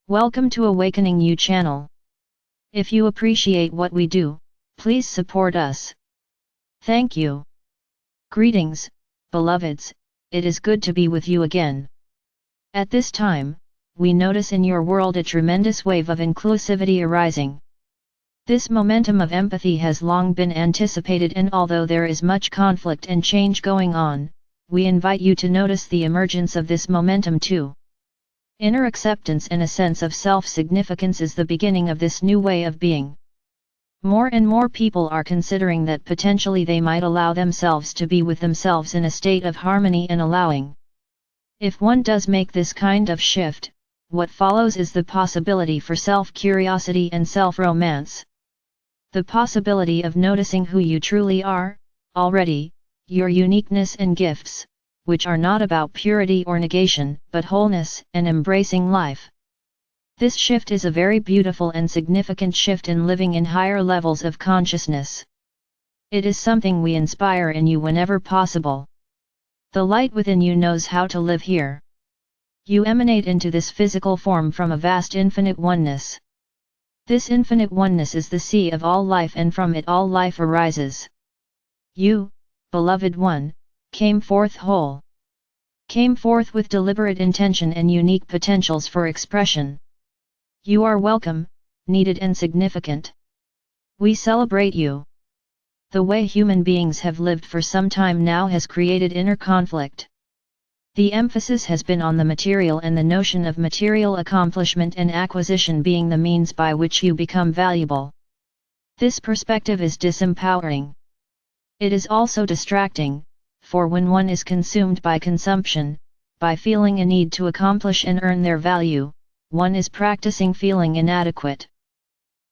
Welcome to Awakening You channel. If you appreciate what we do, please support us. Thank you. Greetings, beloveds, it is good to be with you again. At this time, we notice in your world a tremendous wave of inclusivity arising. This momentum of empathy has long been anticipated, and although there is much conflict and change going on, we invite you to notice the emergence of this momentum too. Inner acceptance and a sense of self-significance is the beginning of this new way of being. More and more people are considering that potentially they might allow themselves to be with themselves in a state of harmony and allowing. If one does make this kind of shift, what follows is the possibility for self-curiosity and self-romance. The possibility of noticing who you truly are, already, your uniqueness and gifts, which are not about purity or negation, but wholeness and embracing life. This shift is a very beautiful and significant shift in living in higher levels of consciousness. It is something we inspire in you whenever possible. The light within you knows how to live here. You emanate into this physical form from a vast infinite oneness. This infinite oneness is the sea of all life, and from it all life arises. You, beloved one, came forth whole. Came forth with deliberate intention and unique potentials for expression. You are welcome, needed and significant. We celebrate you. The way human beings have lived for some time now has created inner conflict. The emphasis has been on the material and the notion of material accomplishment and acquisition being the means by which you become valuable. This perspective is disempowering. It is also distracting, for when one is consumed by consumption, by feeling a need to accomplish and earn their value, one is practicing feeling inadequate.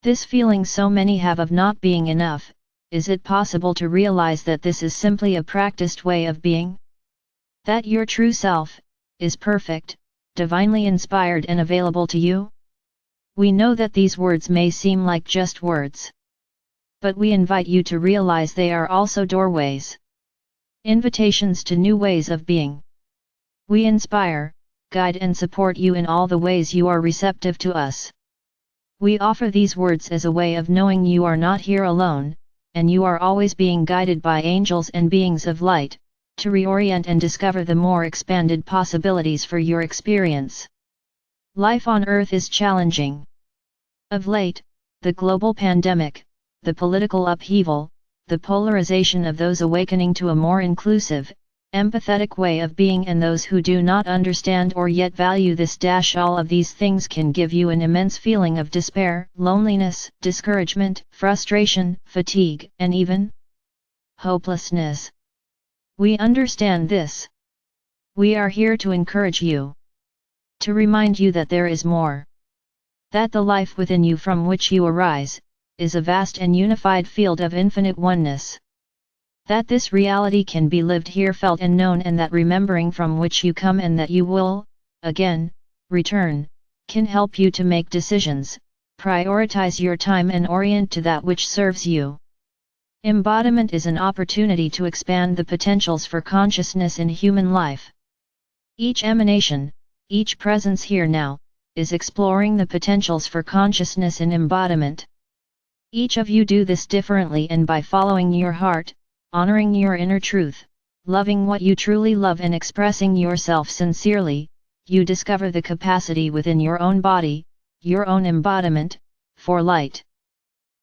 This feeling so many have of not being enough, is it possible to realize that this is simply a practiced way of being? That your true self is perfect, divinely inspired and available to you? We know that these words may seem like just words. But we invite you to realize they are also doorways. Invitations to new ways of being. We inspire, guide and support you in all the ways you are receptive to us. We offer these words as a way of knowing you are not here alone, and you are always being guided by angels and beings of light, to reorient and discover the more expanded possibilities for your experience. Life on Earth is challenging. Of late, the global pandemic, the political upheaval, the polarization of those awakening to a more inclusive, empathetic way of being and those who do not understand or yet value this. All of these things can give you an immense feeling of despair, loneliness, discouragement, frustration, fatigue, and even hopelessness. We understand this. We are here to encourage you. To remind you that there is more. That the life within you from which you arise, is a vast and unified field of infinite oneness. That this reality can be lived here, felt and known, and that remembering from which you come and that you will, again, return, can help you to make decisions, prioritize your time and orient to that which serves you. Embodiment is an opportunity to expand the potentials for consciousness in human life. Each emanation, each presence here now, is exploring the potentials for consciousness in embodiment. Each of you do this differently, and by following your heart, honoring your inner truth, loving what you truly love and expressing yourself sincerely, you discover the capacity within your own body, your own embodiment, for light.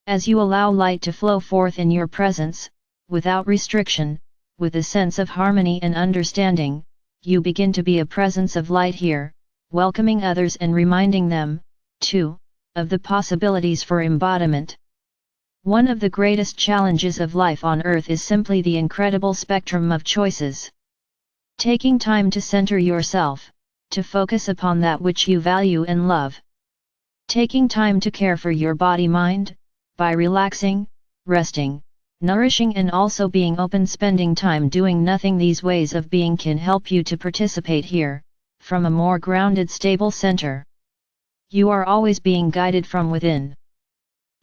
As you allow light to flow forth in your presence, without restriction, with a sense of harmony and understanding, you begin to be a presence of light here, welcoming others and reminding them, too, of the possibilities for embodiment. One of the greatest challenges of life on Earth is simply the incredible spectrum of choices. Taking time to center yourself, to focus upon that which you value and love. Taking time to care for your body-mind, by relaxing, resting, nourishing and also being open, spending time doing nothing. These ways of being can help you to participate here, from a more grounded, stable center. You are always being guided from within.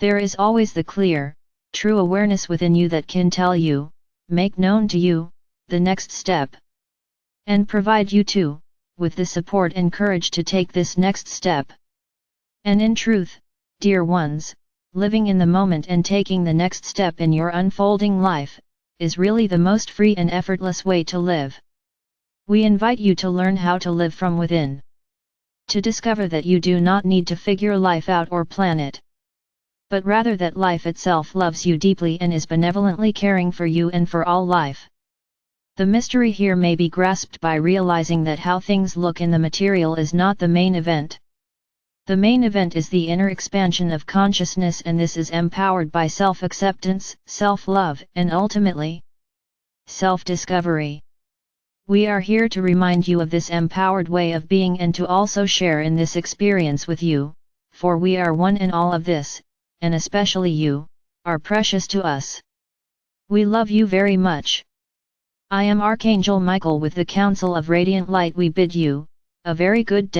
There is always the clear, true awareness within you that can tell you, make known to you, the next step. And provide you too, with the support and courage to take this next step. And in truth, dear ones, living in the moment and taking the next step in your unfolding life, is really the most free and effortless way to live. We invite you to learn how to live from within. To discover that you do not need to figure life out or plan it, but rather that life itself loves you deeply and is benevolently caring for you and for all life. The mystery here may be grasped by realizing that how things look in the material is not the main event. The main event is the inner expansion of consciousness, and this is empowered by self-acceptance, self-love, and ultimately, self-discovery. We are here to remind you of this empowered way of being and to also share in this experience with you, for we are one in all of this, and especially you, are precious to us. We love you very much. I am Archangel Michael with the Council of Radiant Light. We bid you a very good day.